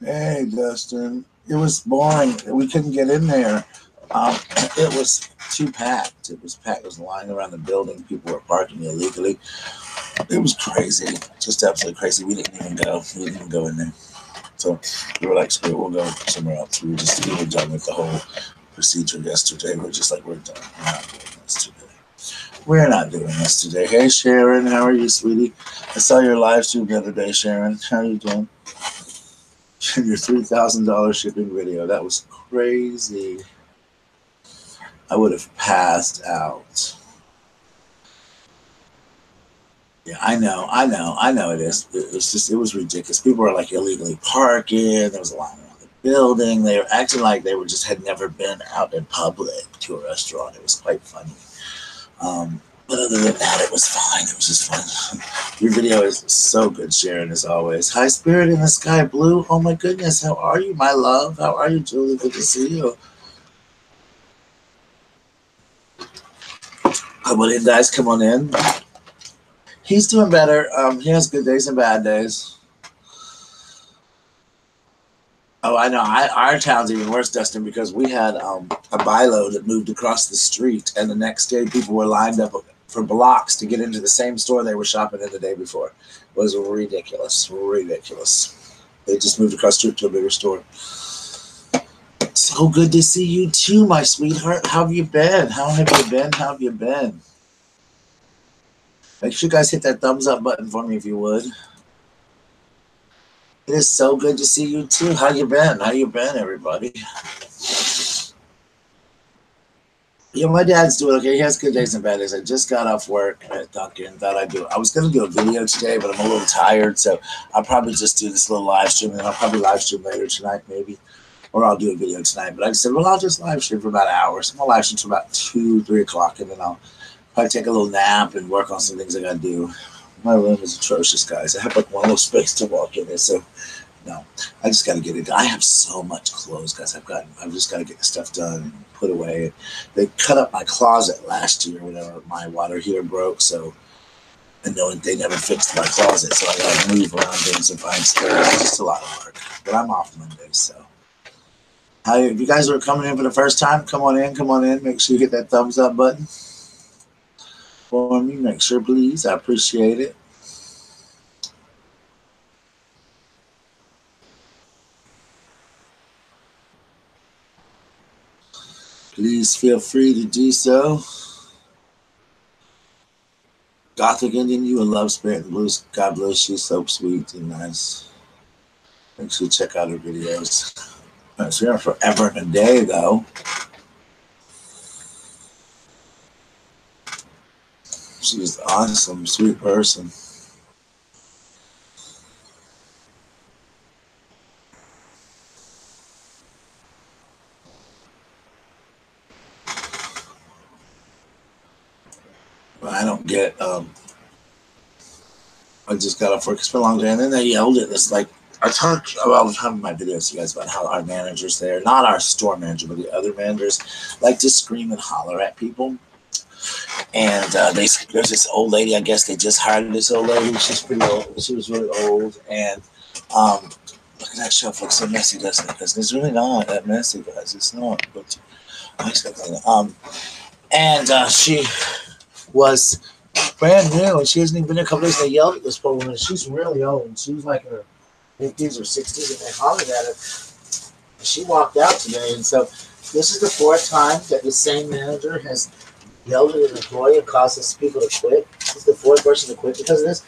Hey, Dustin. It was boring. We couldn't get in there. It was too packed. It was packed. It was lying around the building. People were parking illegally. It was crazy. Just absolutely crazy. We didn't even go. We didn't even go in there. So we were like, screw it, we'll go somewhere else. We were done with the whole procedure yesterday. We're just like, we're done. We're not doing this today. We're not doing this today. Hey, Sharon. How are you, sweetie? I saw your live stream the other day, Sharon. How are you doing? Your $3,000 shipping video. That was crazy. I would have passed out. Yeah, I know it is. It was ridiculous. People were like illegally parking. There was a line around the building. They were acting like they were just had never been out in public to a restaurant. It was quite funny. But other than that, it was fine. It was just fun. Your video is so good, Sharon, as always. Hi, Spirit in the Sky Blue. Oh my goodness, how are you, my love? How are you, Julie? Good to see you. Come on in, guys. Come on in. He's doing better. He has good days and bad days. Oh, I know. Our town's even worse, Dustin, because we had a bilo that moved across the street, and the next day people were lined up for blocks to get into the same store they were shopping in the day before. It was ridiculous, ridiculous. They just moved across the street to a bigger store. So good to see you too, my sweetheart. How have you been? How have you been? How have you been? Make sure you guys hit that thumbs up button for me if you would. It is so good to see you too. How you been? How you been, everybody? Yeah, my dad's doing okay. He has good days and bad days. I just got off work at Dunkin'. Thought I'd do. I was gonna do a video today, but I'm a little tired, so I'll probably just do this little live stream, and then I'll probably live stream later tonight, maybe, or I'll do a video tonight. But I said, well, I'll just live stream for about an hour. So I'm gonna live stream for about 2, 3 o'clock, and then I'll probably take a little nap and work on some things I gotta do. My room is atrocious, guys. I have like one little space to walk in there, so no, I just got to get it. I have so much clothes, guys. I've just got to get the stuff done and put away. They cut up my closet last year whenever my water heater broke. So, and knowing they never fixed my closet, so I got to move around things and find space. It's just a lot of work. But I'm off Monday, so. Hi, if you guys are coming in for the first time, come on in, come on in. Make sure you hit that thumbs up button for me. Make sure, please. I appreciate it. Please feel free to do so. Gothic Indian, you will love Spirit and Blues. God bless you. So sweet and nice. Make sure you check out her videos. It's here forever and a day, though. She's an awesome, sweet person. But I don't get. I just got off work. It's been a long day, and then they yelled at us like I talk all the time in my videos to you guys about how our managers there, not our store manager, but the other managers, like to scream and holler at people. And there's this old lady. I guess they just hired this old lady. She's pretty old. She was really old, and um, look at that shelf. Looks so messy, doesn't it? Because it's really not that messy, guys. It's not. But I just got to clean it. And she was brand new, and she hasn't even been there a couple days. They yelled at this poor woman. She's really old. She was like in her 50s or 60s, and they hollered at her. And she walked out today, and so this is the fourth time that the same manager has yelled at an employee and caused these people to quit. This is the fourth person to quit because of this.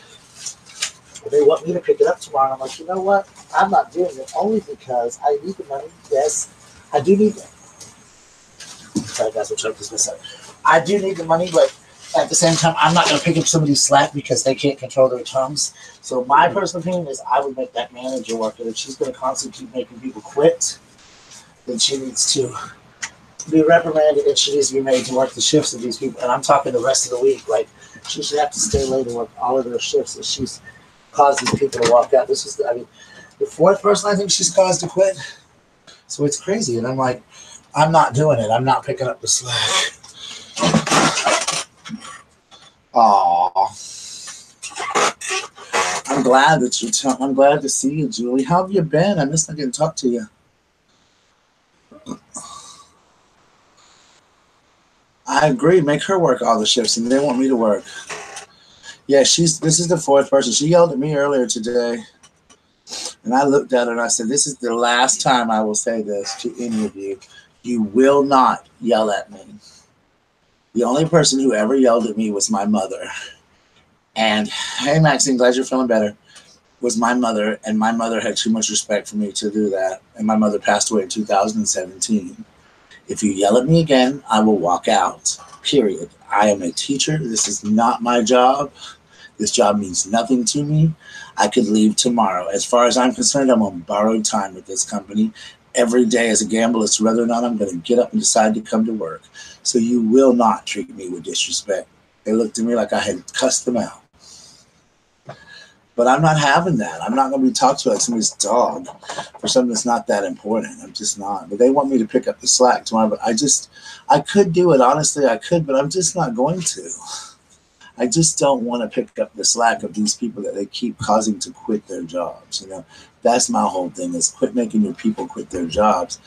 And they want me to pick it up tomorrow. And I'm like, you know what? I'm not doing it only because I need the money. Yes, I do need it. Sorry, guys, we'll check this out. I do need the money, but at the same time, I'm not going to pick up somebody's slack because they can't control their tongues. So my personal opinion is I would make that manager work. And if she's going to constantly keep making people quit, then she needs to be reprimanded and she needs to be made to work the shifts of these people. And I'm talking the rest of the week. Like, she should have to stay late and work all of their shifts. And she's caused these people to walk out. This is, the fourth person I think she's caused to quit. So it's crazy. And I'm like, I'm not doing it. I'm not picking up the slack. Aww. I'm glad that I'm glad to see you, Julie. How have you been? I missed not getting to talk to you. I agree. Make her work all the shifts, and they want me to work. Yeah, this is the fourth person. She yelled at me earlier today, and I looked at her and I said, "This is the last time I will say this to any of you. You will not yell at me." The only person who ever yelled at me was my mother. And hey, Maxine, glad you're feeling better. Was my mother, and my mother had too much respect for me to do that. And my mother passed away in 2017. If you yell at me again, I will walk out. Period. I am a teacher. This is not my job. This job means nothing to me. I could leave tomorrow. As far as I'm concerned, I'm on borrowed time with this company. Every day is a gamble as to whether or not I'm going to get up and decide to come to work. So you will not treat me with disrespect. They looked at me like I had cussed them out. But I'm not having that. I'm not going to be talked to like somebody's dog for something that's not that important. I'm just not. But they want me to pick up the slack tomorrow. But I could do it. Honestly, I could, but I'm just not going to. I just don't want to pick up the slack of these people that they keep causing to quit their jobs. You know, that's my whole thing is quit making your people quit their jobs.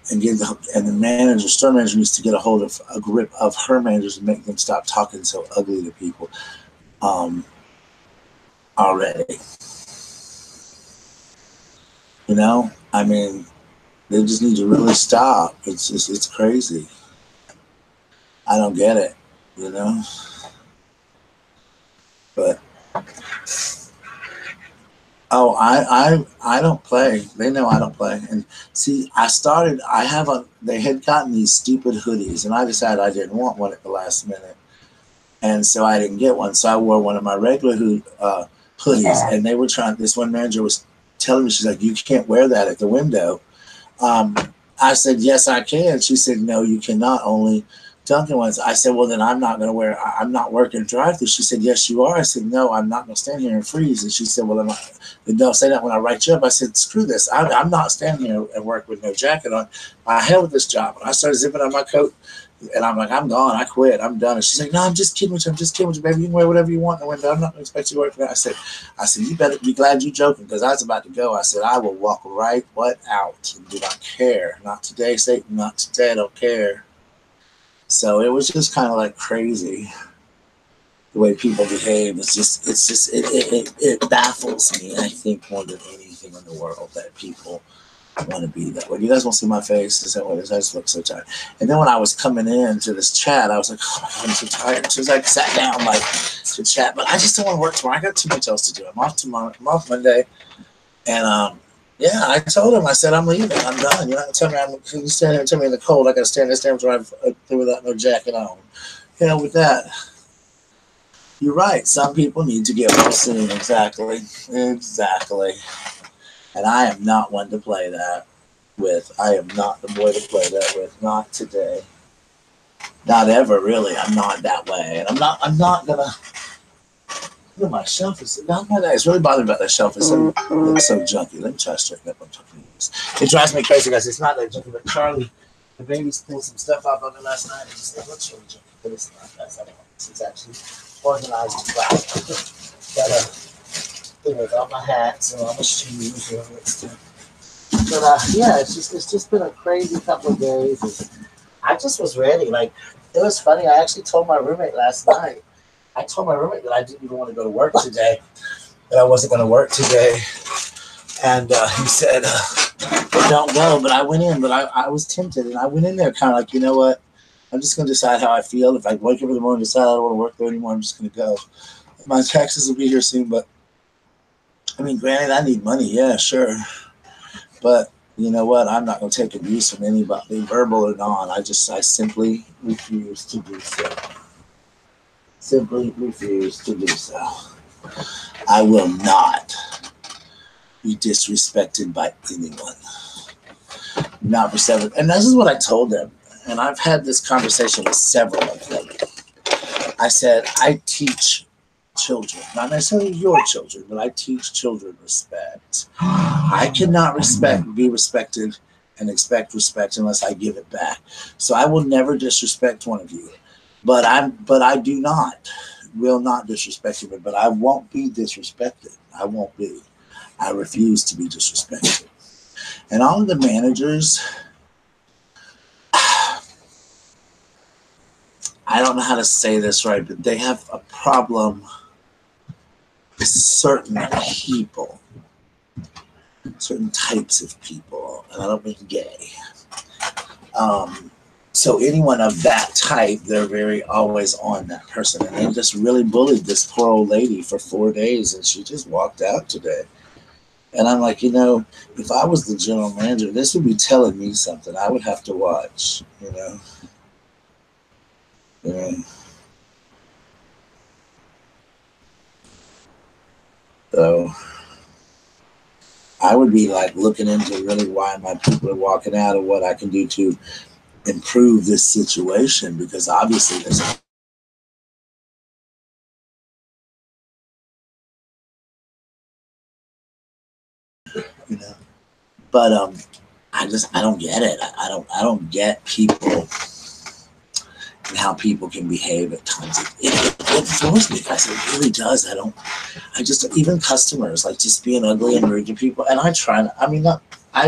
And the manager, store manager, needs to get a grip of her managers and make them stop talking so ugly to people already. You know, I mean, they just need to really stop. It's crazy. I don't get it, you know. But I don't play. They know I don't play. And see, they had gotten these stupid hoodies, and I decided I didn't want one at the last minute. And so I didn't get one. So I wore one of my regular hoodies, and they were this one manager was telling me, she's like, "You can't wear that at the window." I said, "Yes, I can." She said, "No, you cannot, only Dunkin' ones." I said, "Well, then I'm not going to I'm not working drive-thru." She said, "Yes, you are." I said, "No, I'm not going to stand here and freeze." And she said, "Well, don't say that when I write you up." I said, "Screw this. I'm not standing here and work with no jacket on. I held this job." And I started zipping on my coat, and I'm like, "I'm gone. I quit. I'm done." And she's like, "No, I'm just kidding with you. I'm just kidding with you, baby. You can wear whatever you want in the window. I'm not going to expect you to work for that." I said, "You better be glad you're joking, because I was about to go." I said, "I will walk right out and do not care. Not today, Satan. Not today. I don't care." So it was just kind of like crazy the way people behave. It baffles me. I think more than anything in the world that people want to be that way. You guys won't see my face. Is that what it is? I just look so tired. And then when I was coming into this chat, I was like, "Oh my God, I'm so tired." So I sat down like to chat, but I just don't want to work tomorrow. I got too much else to do. I'm off tomorrow. I'm off Monday, and yeah, I told him. I said, "I'm leaving. I'm done. You're not gonna tell me you stand there and tell me in the cold. I gotta stand this damn drive through without no jacket on." You know, with that, you're right. Some people need to get well soon. Exactly. And I am not one to play that with. I am not the boy to play that with. Not today. Not ever, really. I'm not that way. And I'm not gonna. Look at my shelf. It's really bothering me about that shelf. It's so junky. Let me try to straighten up. I'm talking about this. It drives me crazy, guys. It's not that junky, but Charlie, the baby's pulled some stuff out of it last night. It looks really junky, but it's not. That's not. It's actually organized Got all my hats and all my shoes and all that stuff. But yeah, it's just been a crazy couple of days. I just was ready. Like, it was funny. I actually told my roommate last night. I told my roommate that I didn't even want to go to work today, that I wasn't going to work today. And he said, "Don't go." But I went in, but I was tempted. And I went in there kind of like, you know what? I'm just going to decide how I feel. If I wake up in the morning and decide I don't want to work there anymore, I'm just going to go. My taxes will be here soon. But, I mean, granted, I need money. Yeah, sure. But you know what? I'm not going to take abuse from anybody, verbal or non. I simply refuse to do so. Simply refuse to do so. I will not be disrespected by anyone. Not for seven. And this is what I told them. And I've had this conversation with several of them. I said, I teach children, not necessarily your children, but I teach children respect. I cannot be respected and expect respect unless I give it back. So I will never disrespect one of you. But I will not disrespect you, but I won't be disrespected. I won't be. I refuse to be disrespected. And all of the managers, I don't know how to say this right, but they have a problem with certain people, certain types of people, and I don't mean gay. So anyone of that type, they're very always on that person. And they just really bullied this poor old lady for 4 days, and she just walked out today. And I'm like, if I was the general manager, this would be telling me something. I would have to watch, Yeah. So I would be like looking into really why my people are walking out and what I can do to improve this situation, because obviously there's you know but I don't get it. I don't get people and how people can behave at times. It throws me, guys. It really does. I just, even customers, like just being ugly and rude to people. And I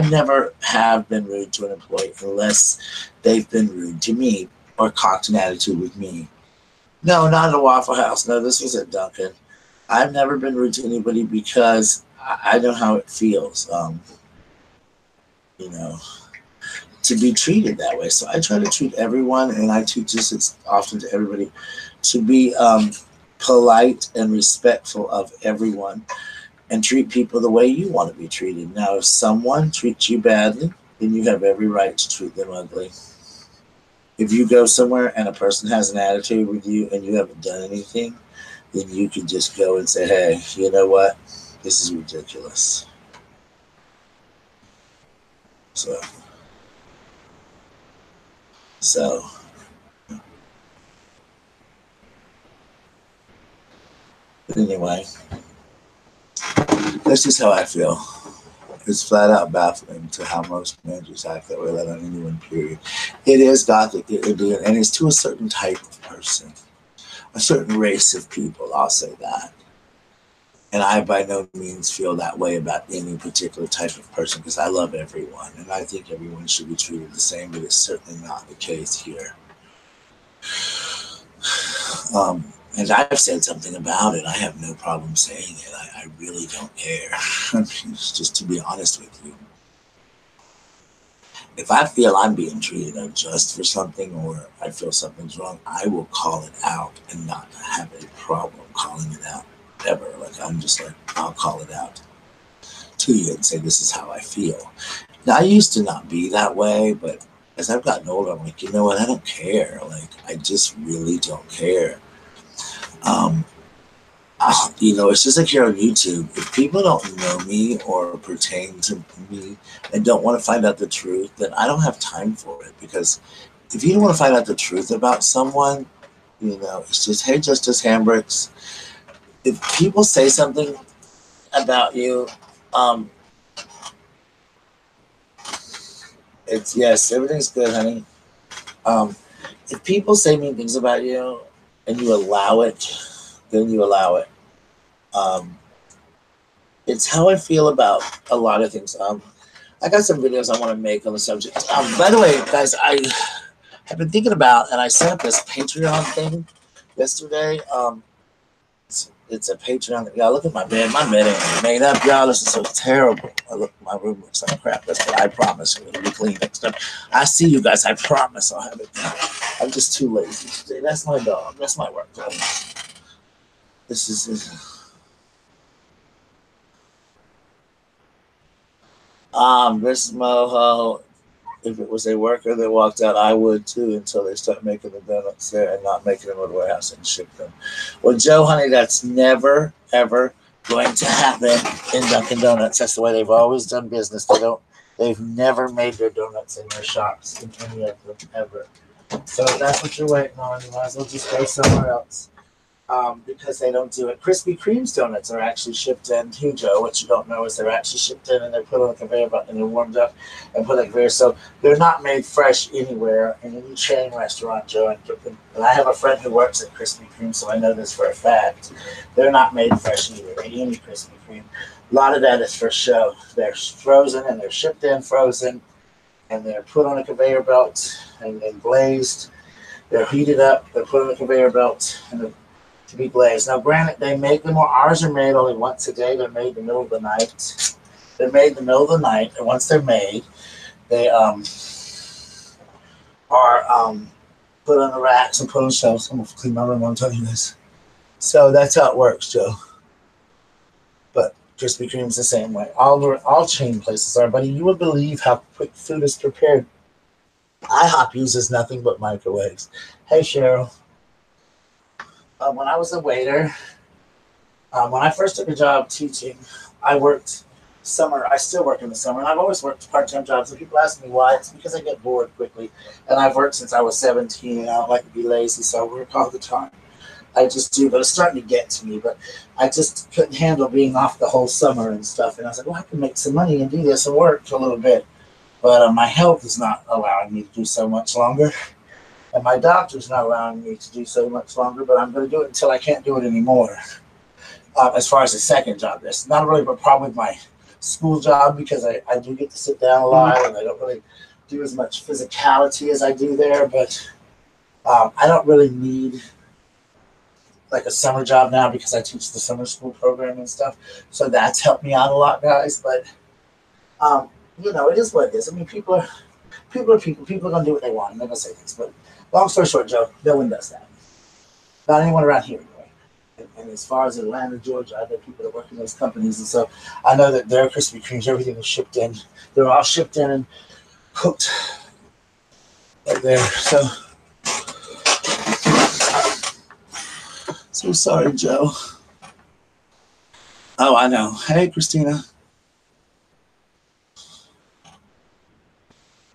never have been rude to an employee unless they've been rude to me or cocked an attitude with me. No, not at a Waffle House. No, this was at Dunkin'. I've never been rude to anybody because I know how it feels, you know, to be treated that way. So I try to treat everyone, and I teach this as often to everybody, to be polite and respectful of everyone and treat people the way you want to be treated. Now, if someone treats you badly, then you have every right to treat them ugly. If you go somewhere and a person has an attitude with you and you haven't done anything, then you can just go and say, hey, you know what? This is ridiculous. So but anyway, that's just how I feel. It's flat out baffling to how most managers act that way, let on anyone, period. It is Gothic, and it's to a certain type of person, a certain race of people, I'll say that. And I by no means feel that way about any particular type of person, because I love everyone, and I think everyone should be treated the same, but it's certainly not the case here. And I've said something about it. I have no problem saying it. I really don't care. Just to be honest with you. If I feel I'm being treated unjust for something, or I feel something's wrong, I will call it out and not have a problem calling it out ever. Like, I'm just like, I'll call it out to you and say, this is how I feel. Now, I used to not be that way, but as I've gotten older, I'm like, you know what? I don't care. Like, I just really don't care. It's just like here on YouTube. If people don't know me or pertain to me and don't want to find out the truth, then I don't have time for it. Because if you don't want to find out the truth about someone, it's just, hey, Justice Hambricks. If people say something about you, it's yes, everything's good, honey. If people say mean things about you and you allow it, then you allow it. It's how I feel about a lot of things. I got some videos I want to make on the subject. By the way, guys, I have been thinking about, and I set up this Patreon thing yesterday. It's a Patreon. Yeah, look at my bed. My bed ain't made up, y'all. This is so terrible. My room looks like crap. That's what I promise. It'll be clean next time. I see you guys. I promise I'll have it done. I'm just too lazy today. That's my dog. That's my work dog. This is Moho. If it was a worker that walked out, I would too, until they start making the donuts there and not making them to the warehouse and ship them. Well, Joe, honey, that's never, ever going to happen in Dunkin' Donuts. That's the way they've always done business. They've never made their donuts in their shops, in any of them, ever. So if that's what you're waiting on, you might as well just go somewhere else. Because they don't do it. Krispy Kreme's donuts are actually shipped in too, Joe. What you don't know is they're actually shipped in and they're put on a conveyor belt and they're warmed up and put on a conveyor. So they're not made fresh anywhere in any chain restaurant, Joe. And I have a friend who works at Krispy Kreme, so I know this for a fact. They're not made fresh either. Any Krispy Kreme. A lot of that is for show. They're frozen and they're shipped in frozen, and they're put on a conveyor belt and glazed. They're heated up. They're put on a conveyor belt and to be glazed. Now, granted, they make them, or ours are made only once a day. They're made in the middle of the night. They're made in the middle of the night, and once they're made, they are put on the racks and put on shelves. I'm gonna clean my room while I'm telling you this. So that's how it works, Joe. But Krispy Kreme's the same way. All chain places are, buddy. You would believe how quick food is prepared. IHOP uses nothing but microwaves. Hey, Cheryl. When I was a waiter, when I first took a job teaching, I worked summer. I still work in the summer, and I've always worked part-time jobs. And people ask me why. It's because I get bored quickly. And I've worked since I was 17, and I don't like to be lazy, so I work all the time. I just do, but it's starting to get to me. But I just couldn't handle being off the whole summer and stuff. And I was like, well, I can make some money and do this and work a little bit. But my health is not allowing me to do so much longer. And my doctor's not allowing me to do so much longer, but I'm going to do it until I can't do it anymore. As far as the second job, there's not really a problem with my school job because I do get to sit down a lot and I don't really do as much physicality as I do there. But I don't really need like a summer job now because I teach the summer school program and stuff. So that's helped me out a lot, guys. But, it is what it is. I mean, people are people. People are going to do what they want. I'm not going to say things, but long story short, Joe, no one does that. Not anyone around here, anyway. And as far as Atlanta, Georgia, I know people that work in those companies, and so I know that their Krispy Kremes, everything is shipped in. They're all shipped in and cooked right there. So sorry, Joe. Oh, I know. Hey, Christina.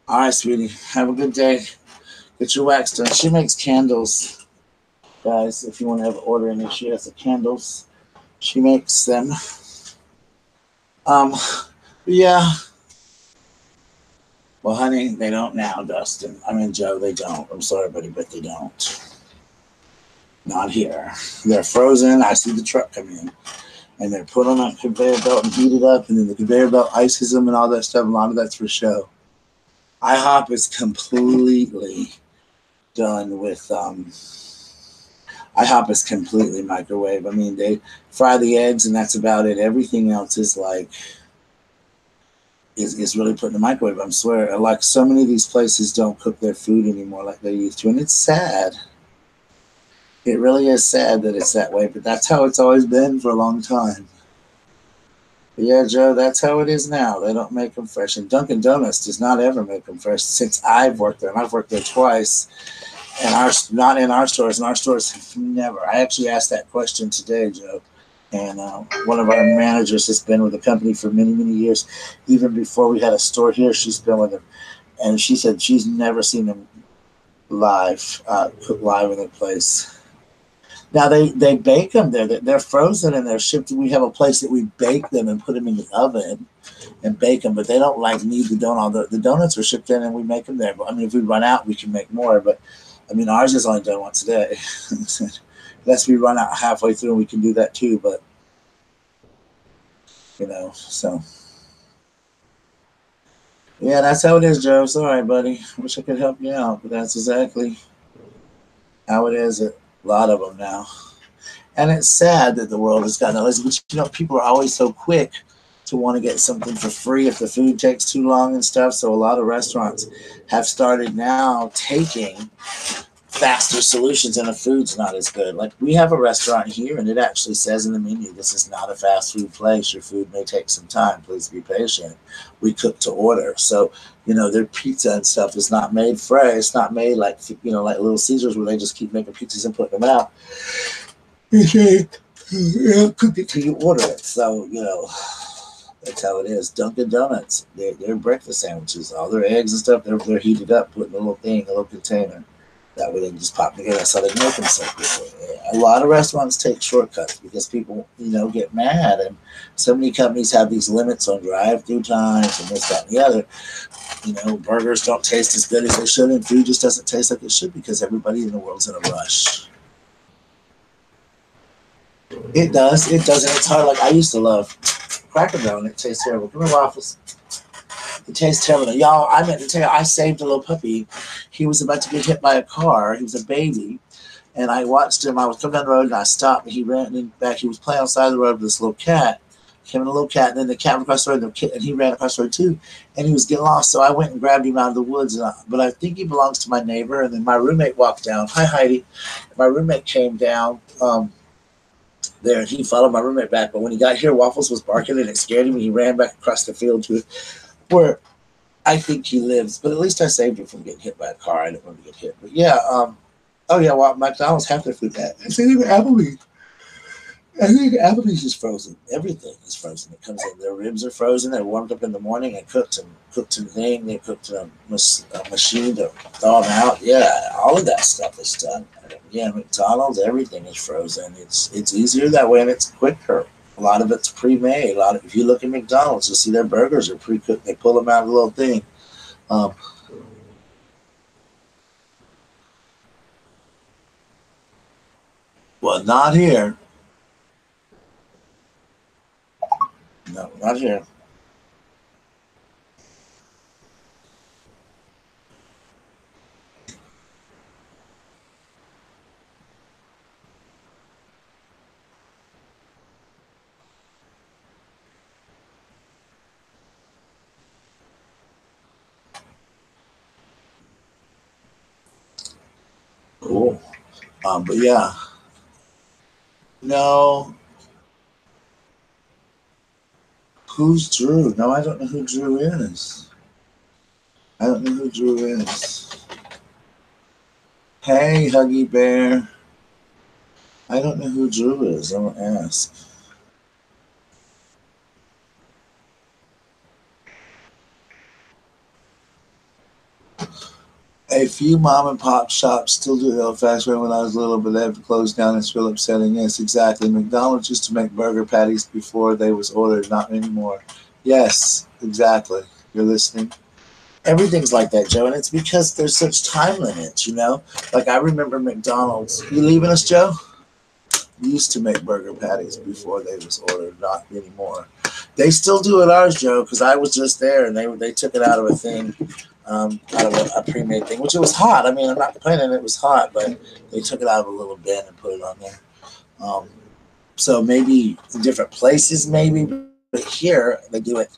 All right, sweetie. Have a good day. Get your wax done. She makes candles, guys. If you want to have an order in, she has the candles. She makes them. Yeah. Well, honey, they don't now, Dustin. I mean, Joe, they don't. I'm sorry, buddy, but they don't. Not here. They're frozen. I see the truck come in. And they're put on a conveyor belt and heated up, and then the conveyor belt ices them and all that stuff. A lot of that's for show. IHOP is completely done with IHOP is completely microwave. I mean, they fry the eggs and that's about it. Everything else is like is really put in the microwave. I swear. Like so many of these places don't cook their food anymore like they used to, and it's sad. It really is sad that it's that way, but that's how it's always been for a long time. But yeah, Joe, that's how it is now. They don't make them fresh. And Dunkin' Donuts does not ever make them fresh since I've worked there. And I've worked there twice. And not in our stores. In our stores, never. I actually asked that question today, Joe. And one of our managers has been with the company for many, many years. Even before we had a store here, she's been with them. And she said she's never seen them live, cook live in the place. Now, they bake them there. They're frozen and they're shipped. We have a place that we bake them and put them in the oven and bake them, but they don't need the donut. The donuts are shipped in and we make them there. But, I mean, if we run out, we can make more. But, I mean, ours is only done once a day. Unless we run out halfway through, we can do that too. But, so. Yeah, that's how it is, Joe. Sorry, buddy. Wish I could help you out, but that's exactly how it is. A lot of them now. And it's sad that the world has gotten lazy. But, people are always so quick to want to get something for free if the food takes too long and stuff. So a lot of restaurants have started now taking faster solutions and the food's not as good. Like we have a restaurant here and it actually says in the menu, this is not a fast food place. Your food may take some time. Please be patient. We cook to order. So, their pizza and stuff is not made fresh. It's not made like, like Little Caesars where they just keep making pizzas and putting them out. Cook it till you order it. So, that's how it is. Dunkin' Donuts, their breakfast sandwiches, all their eggs and stuff, they're heated up, put in a little thing, a little container. That way they can just pop together. That's how they make them so quickly. A lot of restaurants take shortcuts because people, get mad. And so many companies have these limits on drive-through times and this, that, and the other. Burgers don't taste as good as they should, and food just doesn't taste like it should because everybody in the world's in a rush. It does. It does, and it's hard. Like I used to love Cracker Barrel, and it tastes terrible. Give me waffles. It tastes terrible. Y'all, I meant to tell you, I saved a little puppy. He was about to get hit by a car. He was a baby. And I watched him. I was coming down the road and I stopped and he ran in back. He was playing on the side of the road with this little cat. Him and a little cat. And then the cat went across the road and he ran across the road too. And he was getting lost. So I went and grabbed him out of the woods. But I think he belongs to my neighbor. And then my roommate walked down. Hi, Heidi. My roommate came down there and he followed my roommate back. But when he got here, Waffles was barking and it scared him. And he ran back across the field to where I think he lives. But at least I saved him from getting hit by a car. I didn't want to get hit. But yeah, oh yeah, well, McDonald's half their food. I think even Applebee's. I think Applebee's is frozen. Everything is frozen. It comes in. Their ribs are frozen. They're warmed up in the morning and cooked and thing. They cooked in a machine to thaw them out. Yeah, all of that stuff is done. Yeah, McDonald's, everything is frozen. It's easier that way and it's quicker. A lot of it's pre-made. If you look at McDonald's, you'll see their burgers are pre-cooked. They pull them out of the little thing. Um, well, not here. No, not here. Cool. But yeah, no. Who's Drew? No, I don't know who Drew is. I don't know who Drew is. Hey, Huggy Bear. I don't know who Drew is. I'm gonna ask. A few mom and pop shops still do the old fashioned way when I was little, but they have to close down. It's real upsetting. Yes, exactly. McDonald's used to make burger patties before they was ordered, not anymore. Yes, exactly. You're listening. Everything's like that, Joe, and it's because there's such time limits, you know? Like I remember McDonald's. You leaving us, Joe? Used to make burger patties before they was ordered, not anymore. They still do it ours, Joe, because I was just there and they took it out of a thing, out of a pre-made thing, which it was hot. I mean, I'm not complaining, it was hot, but they took it out of a little bin and put it on there. Um, so maybe in different places, maybe, but here they do it.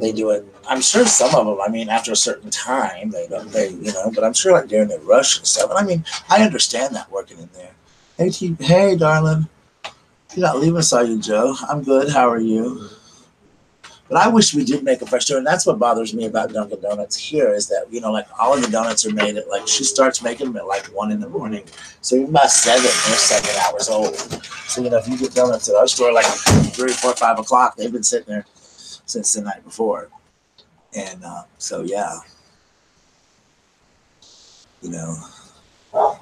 They do it. I'm sure some of them. I mean, after a certain time, they don't. They but I'm sure like during the rush and stuff. And I mean, I understand that working in there. Hey, hey, darling. You're not leaving us, are you, Joe? I'm good. How are you? But I wish we did make a fresh dough, and that's what bothers me about Dunkin' Donuts here is that like all of the donuts are made at like she starts making them at like 1 in the morning, so even by 7, they're 7 hours old. So if you get donuts at our store like 3, 4, 5 o'clock, they've been sitting there since the night before, and so yeah, you know, but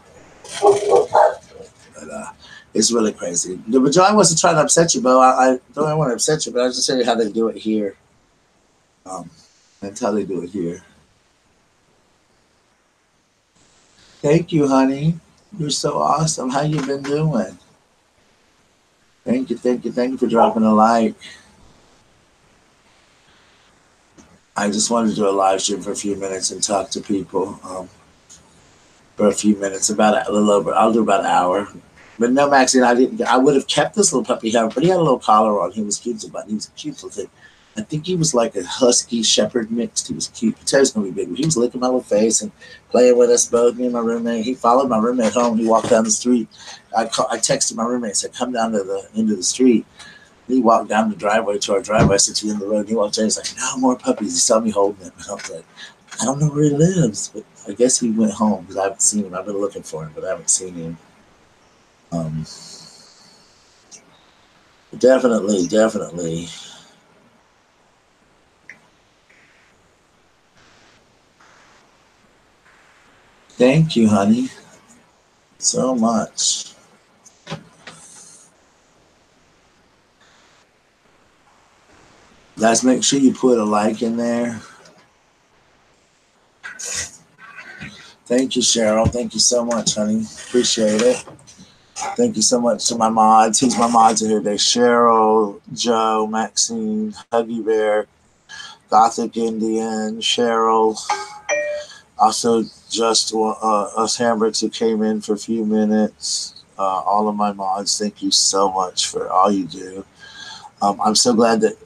it's really crazy. But Joe, I wasn't trying to upset you, Bo. I don't want to upset you, but I was just telling you how they do it here. That's how they do it here. Thank you, honey. You're so awesome. How you been doing? Thank you for dropping a like. I just wanted to do a live stream for a few minutes and talk to people for a few minutes, about a little over. I'll do about an hour. But no, Maxine, I didn't. I would have kept this little puppy here, but he had a little collar on. He was cute, but he was a cute little thing. I think he was like a husky shepherd mixed. He was cute. He was gonna be big. He was licking my little face and playing with us both, me and my roommate. He followed my roommate home. He walked down the street. I texted my roommate and said, "Come down to the end of the street." He walked down the driveway to our driveway. I said to the end of the road. And he walked in. He's like, "No more puppies." He saw me holding him. And I was like, "I don't know where he lives, but I guess he went home because I haven't seen him. I've been looking for him, but I haven't seen him." Definitely. Thank you, honey, so much. Guys, make sure you put a like in there. Thank you, Cheryl. Thank you so much, honey. Appreciate it. Thank you so much to my mods. Who's my mods in here today? Cheryl, Joe, Maxine, Huggy Bear, Gothic Indian, Cheryl. Also, just us Hamburgs who came in for a few minutes. All of my mods, thank you so much for all you do. I'm so glad that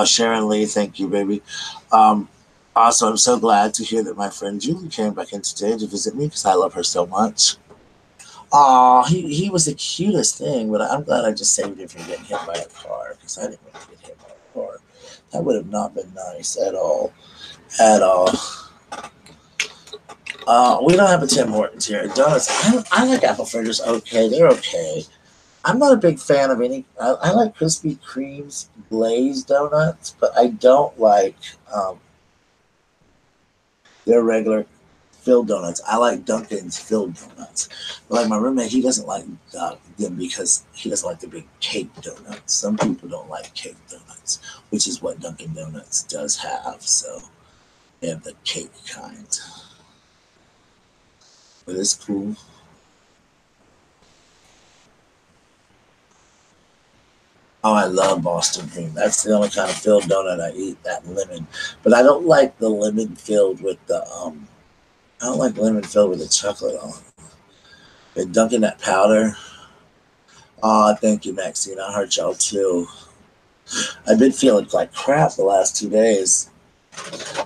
Sharon Lee, thank you, baby. Also, I'm so glad to hear that my friend Julie came back in today to visit me because I love her so much. Oh, he was the cutest thing, but I'm glad I just saved him from getting hit by a car because I didn't want to get hit by a car. That would have not been nice at all. At all. We don't have a Tim Hortons here. Donuts. I like apple fritters. Okay, they're okay. I'm not a big fan of any. I like Krispy Kreme's glazed donuts, but I don't like their regular filled donuts. I like Dunkin's filled donuts. But like my roommate, he doesn't like them because he doesn't like the big cake donuts. Some people don't like cake donuts, which is what Dunkin' Donuts does have. So they have the cake kind. But it's cool. Oh, I love Boston cream. That's the only kind of filled donut I eat. That lemon, but I don't like the lemon filled with the I don't like lemon filled with the chocolate on. And dunking that powder. Oh, thank you, Maxine. I heard y'all too. I've been feeling like crap the last 2 days.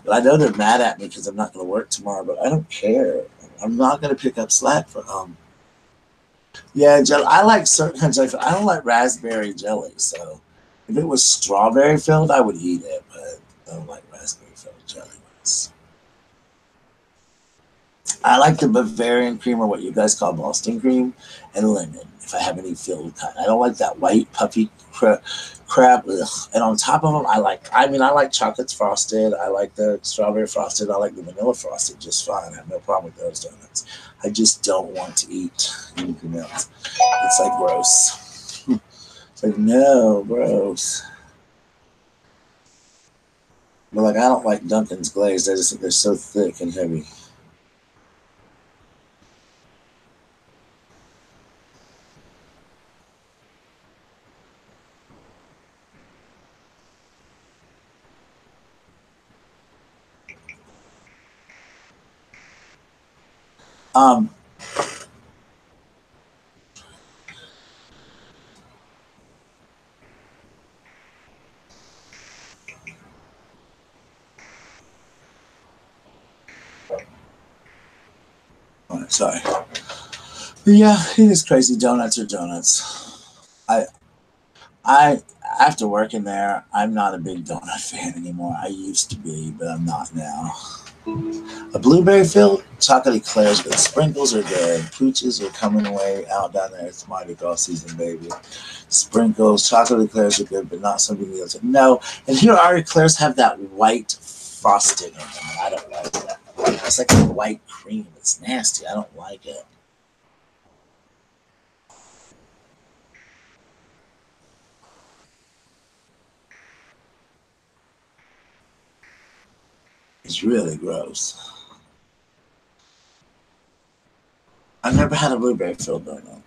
But I know they're mad at me because I'm not going to work tomorrow, but I don't care. I'm not going to pick up slack for yeah, jelly. I like certain kinds of jelly. I don't like raspberry jelly, so if it was strawberry filled, I would eat it, but I don't like raspberry filled jelly ones. I like the Bavarian cream or what you guys call Boston cream and lemon if I have any filled kind. I don't like that white puffy crap. Ugh. And on top of them, I like chocolates frosted. I like the strawberry frosted. I like the vanilla frosted just fine. I have no problem with those donuts. I just don't want to eat anything else. It's like gross. It's like, no, gross. But like, I don't like Dunkin's glazed. I just think they're so thick and heavy. Um, sorry. But yeah, it is crazy. Donuts are donuts. I I after working there, I'm not a big donut fan anymore. I used to be, but I'm not now. A blueberry filled chocolate eclairs, but sprinkles are good. Pooches are coming away out down there. It's Mardi Gras season, baby. Sprinkles, chocolate eclairs are good, but not something else. No, and here our eclairs have that white frosting in them. I don't like that. It's like a white cream. It's nasty. I don't like it. It's really gross. I've never had a blueberry filled donut.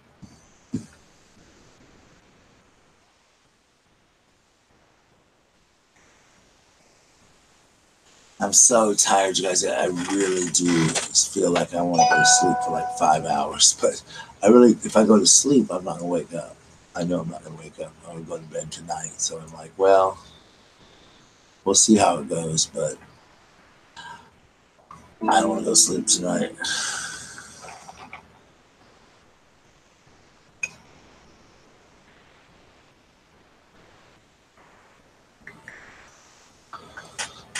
I'm so tired, you guys. I really do feel like I want to go to sleep for like 5 hours. But I really, if I go to sleep, I'm not going to wake up. I know I'm not going to wake up. I'm going to go to bed tonight. So I'm like, well, we'll see how it goes. But I don't want to go to sleep tonight.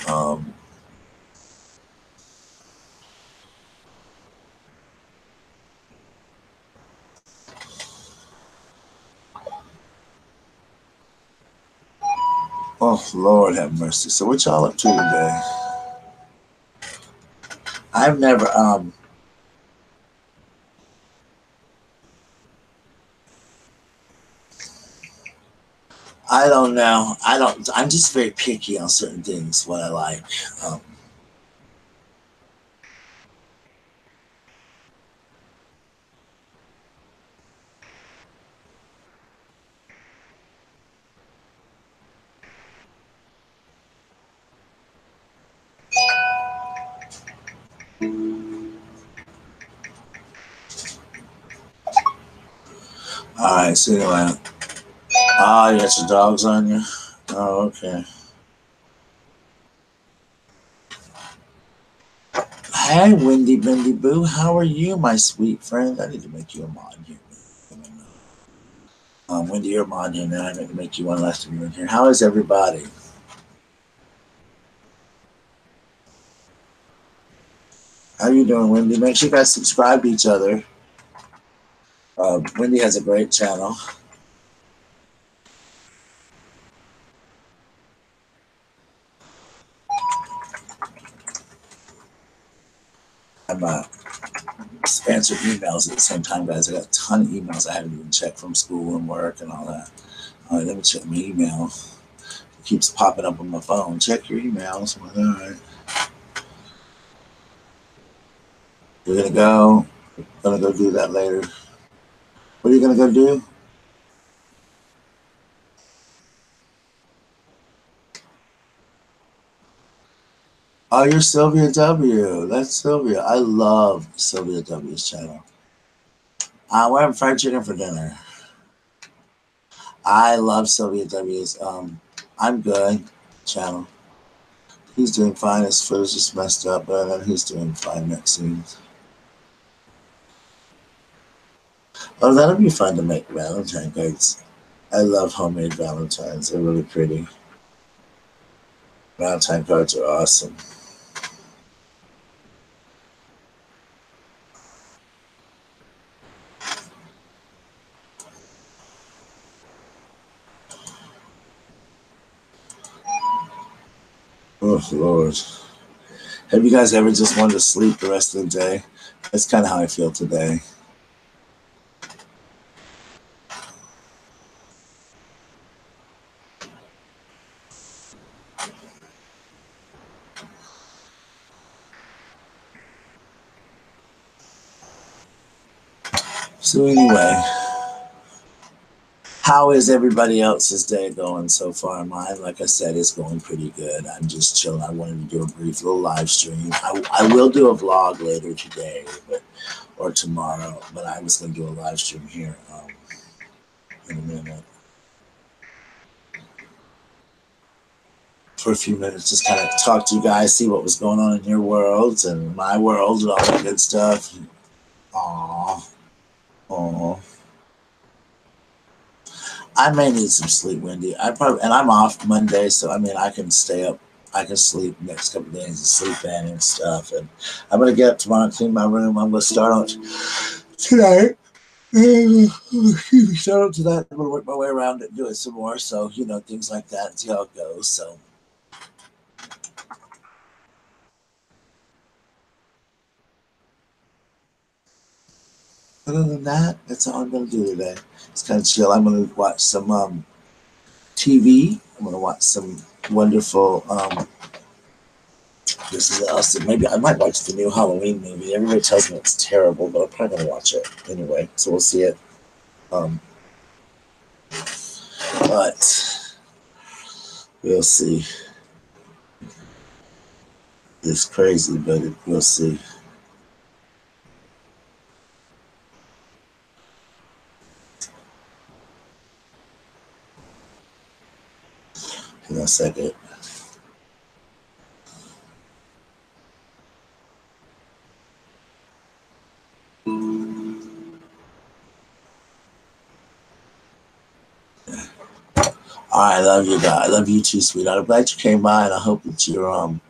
Um, oh, Lord have mercy. So what y'all up to today? I've never, I don't know. I'm just very picky on certain things, what I like. Um, Alright, so anyway. Ah, you got your dogs on you? Oh, okay. Hey, Windy Bendy Boo, how are you, my sweet friend? I need to make you a mod here. Wendy, you're a mod here now. I need to make you one last time you're in here. How is everybody? How you doing, Wendy? Make sure you guys subscribe to each other. Wendy has a great channel. I'm answering emails at the same time, guys. I got a ton of emails I haven't even checked from school and work and all that. All right, let me check my email. It keeps popping up on my phone. Check your emails. All right. We're gonna go do that later. What are you gonna go do? Oh, you're Sylvia W. That's Sylvia. I love Sylvia W's channel. We're having fried chicken for dinner. I love Sylvia W's. I'm good channel. He's doing fine. His foot is just messed up, but then he's doing fine next scene. Oh, that'll be fun to make Valentine cards. I love homemade Valentines. They're really pretty. Valentine cards are awesome. Oh, Lord. Have you guys ever just wanted to sleep the rest of the day? That's kind of how I feel today. So anyway, how is everybody else's day going so far? Mine, like I said, is going pretty good. I'm just chilling. I wanted to do a brief little live stream. I will do a vlog later today, or tomorrow, but I was going to do a live stream here in a minute. For a few minutes, just kind of talk to you guys, see what was going on in your worlds and my world and all that good stuff. Aww. Aww. I may need some sleep, Wendy. And I'm off Monday, so I mean I can stay up. I can sleep next couple of days and sleep in and stuff. And I'm gonna get up tomorrow and clean my room. I'm gonna start on tonight. Start up to that. I'm gonna work my way around it, do it some more. So things like that and see how it goes. So other than that, that's all I'm gonna do today. It's kind of chill. I'm gonna watch some TV. I'm gonna watch some wonderful. This is awesome. Maybe I might watch the new Halloween movie. Everybody tells me it's terrible, but I'm probably gonna watch it anyway. So we'll see it. But we'll see. It's crazy, but we'll see. In a second. I love you, guys. I love you too, sweetheart. I'm glad you came by, and I hope that you're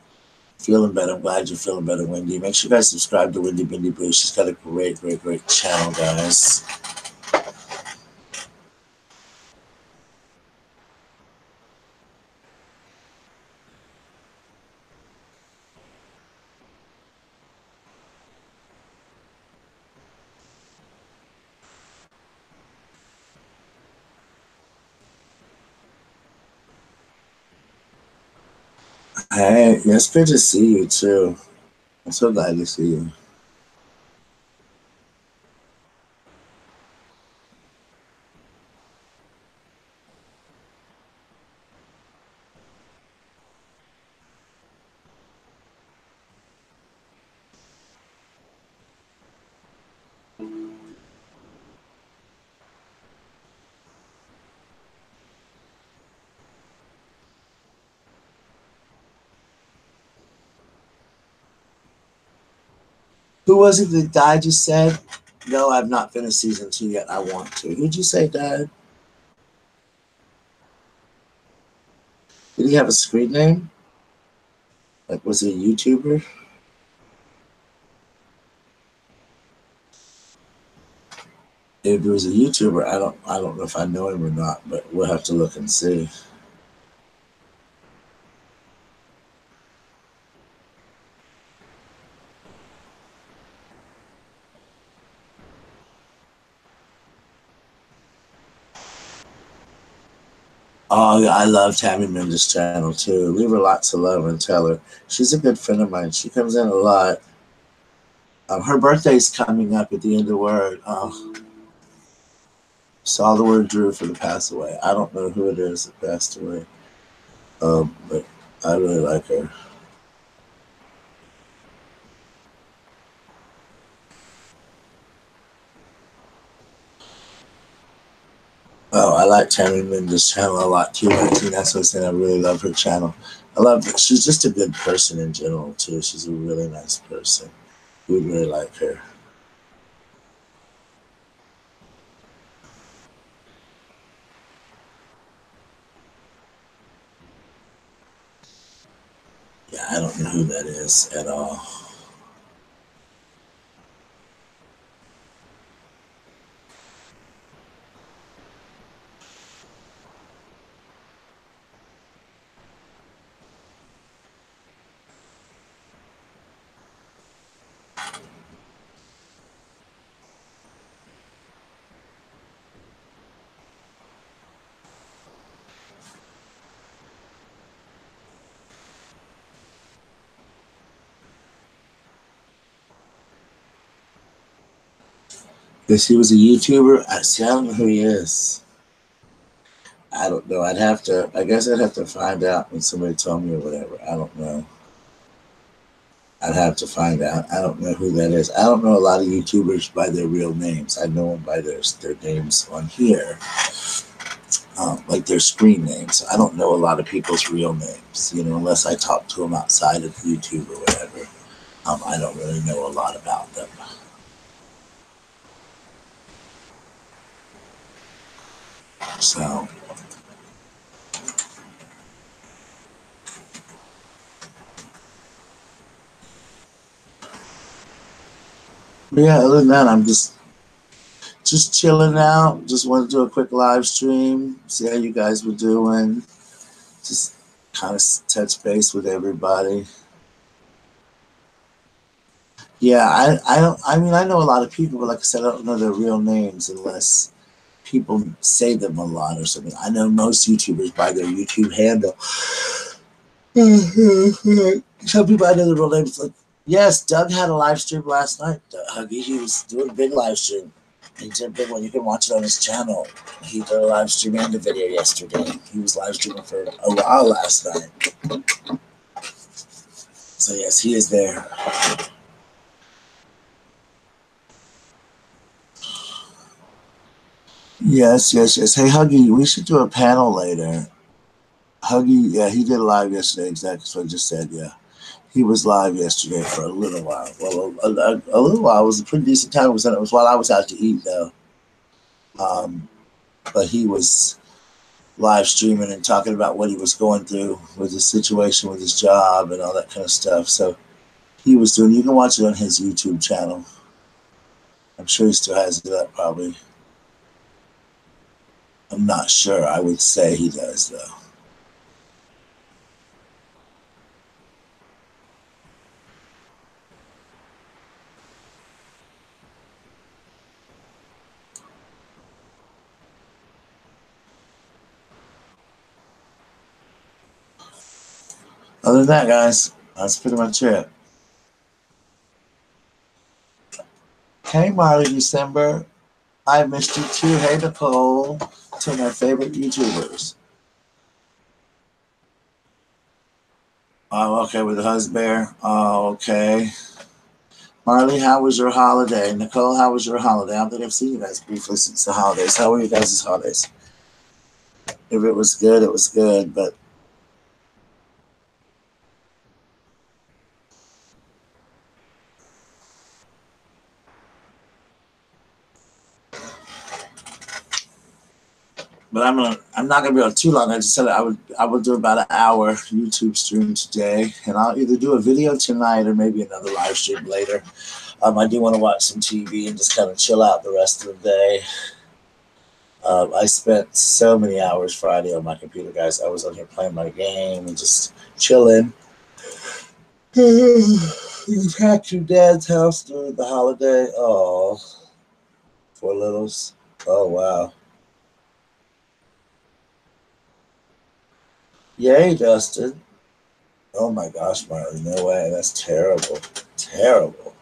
feeling better. I'm glad you're feeling better, Wendy. Make sure you guys subscribe to Wendy Bendy Blue. She's got a great, great, great channel, guys. Hey, it's good to see you too. I'm so glad to see you. Who was it that died, you said? No, I've not finished season 2 yet. I want to. Who'd you say died? Did he have a screen name? Like, was he a YouTuber? If he was a YouTuber, I don't know if I know him or not, but we'll have to look and see. Oh, yeah, I love Tammy Mendes' channel too. Leave her lots of love and tell her she's a good friend of mine. She comes in a lot. Her birthday's coming up at the end of the word. Saw the word Drew for the pass away. I don't know who it is that passed away, but I really like her. Oh, I like Tammy Mendes' channel a lot too. I think that's what I said. I really love her channel. I love that she's just a good person in general too. She's a really nice person. We'd really like her. Yeah, I don't know who that is at all. Because he was a YouTuber. I don't know who he is. I don't know. I guess I'd have to find out when somebody told me or whatever. I don't know. I'd have to find out. I don't know who that is. I don't know a lot of YouTubers by their real names. I know them by their names on here, like their screen names. I don't know a lot of people's real names, unless I talk to them outside of YouTube or whatever. I don't really know a lot about them. So, but yeah, other than that, I'm just chilling out. Just wanted to do a quick live stream, see how you guys were doing. Just kind of touch base with everybody. Yeah, I don't. I mean, I know a lot of people, but like I said, I don't know their real names unless people say them a lot or something. I know most YouTubers by their YouTube handle. Some people I know the real names. Like, yes, Doug had a live stream last night. Huggy, he was doing a big live stream. He did a big one. You can watch it on his channel. He did a live stream and a video yesterday. He was live streaming for a while last night. So yes, he is there. Yes, yes, yes. Hey, Huggy, we should do a panel later. Huggy, yeah, he did a live yesterday. Exactly what I just said. Yeah, he was live yesterday for a little while. Well, a little while. It was a pretty decent time. It was while I was out to eat though. Um, but he was live streaming and talking about what he was going through with his situation with his job and all that kind of stuff. So he was doing. You can watch it on his YouTube channel. I'm sure he still has it up. Probably. I'm not sure. I would say he does though. Other than that, guys, that's pretty much it. Hey, Marley December. I missed you too. Hey, Nicole. Two of my favorite YouTubers. Oh, okay, with the husband. Oh, okay. Marley, how was your holiday? Nicole, how was your holiday? I don't think I've seen you guys briefly since the holidays. How were you guys' holidays? If it was good, it was good. But But I'm not gonna be on too long. I just said I would do about an hour YouTube stream today, and I'll either do a video tonight or maybe another live stream later. I do want to watch some TV and just kind of chill out the rest of the day. I spent so many hours Friday on my computer, guys. I was on here playing my game and just chilling. You packed your dad's house during the holiday. Oh, four littles. Oh, wow. Yay, Justin. Oh my gosh, Marley. No way. That's terrible. Terrible.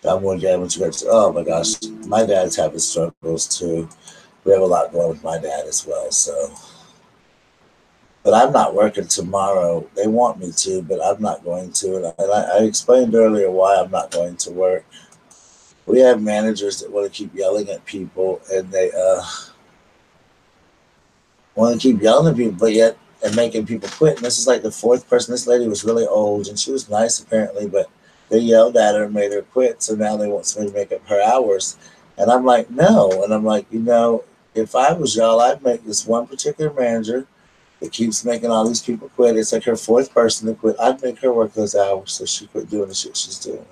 I'm more dad with you. Oh my gosh. My dad's having struggles too. We have a lot going with my dad as well. So, but I'm not working tomorrow. They want me to, but I'm not going to. And I explained earlier why I'm not going to work. We have managers that want to keep yelling at people, and they want to keep yelling at people, but yet and making people quit. And this is like the fourth person. This lady was really old, and she was nice apparently, but they yelled at her and made her quit. So now they want somebody to make up her hours. And I'm like, no. And I'm like, if I was y'all, I'd make this one particular manager that keeps making all these people quit. It's like her fourth person to quit. I'd make her work those hours so she quit doing the shit she's doing.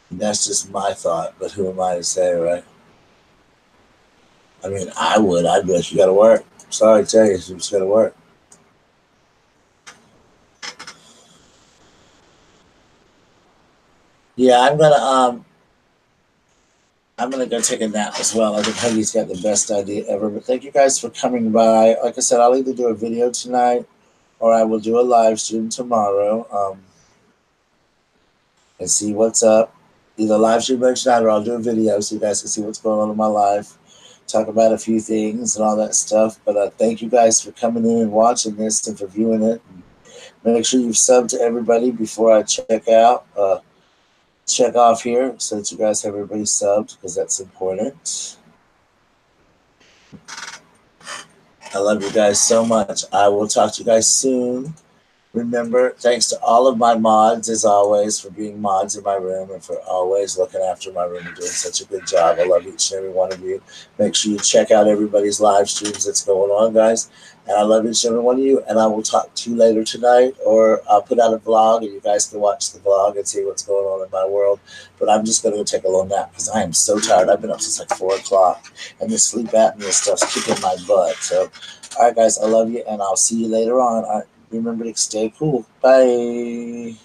And that's just my thought, but who am I to say, right? I mean, I would. I'd be like, you got to work. Sorry to tell you, you just got to work. Yeah, I'm gonna go take a nap as well. I think Peggy's got the best idea ever. But thank you guys for coming by. Like I said, I'll either do a video tonight or I will do a live stream tomorrow and see what's up. Either live stream tonight or I'll do a video so you guys can see what's going on in my life. Talk about a few things and all that stuff. But thank you guys for coming in and watching this and for viewing it. Make sure you've subbed to everybody before I check out. Check off here so that you guys have everybody subbed because that's important. I love you guys so much. I will talk to you guys soon. Remember, thanks to all of my mods, as always, for being mods in my room and for always looking after my room and doing such a good job. I love each and every one of you. Make sure you check out everybody's live streams that's going on, guys. And I love each and every one of you. And I will talk to you later tonight, or I'll put out a vlog and you guys can watch the vlog and see what's going on in my world. But I'm just going to go take a little nap because I am so tired. I've been up since like 4 o'clock and this sleep apnea stuff's kicking my butt. So, all right, guys, I love you and I'll see you later on. All right. Remember to stay cool. Bye.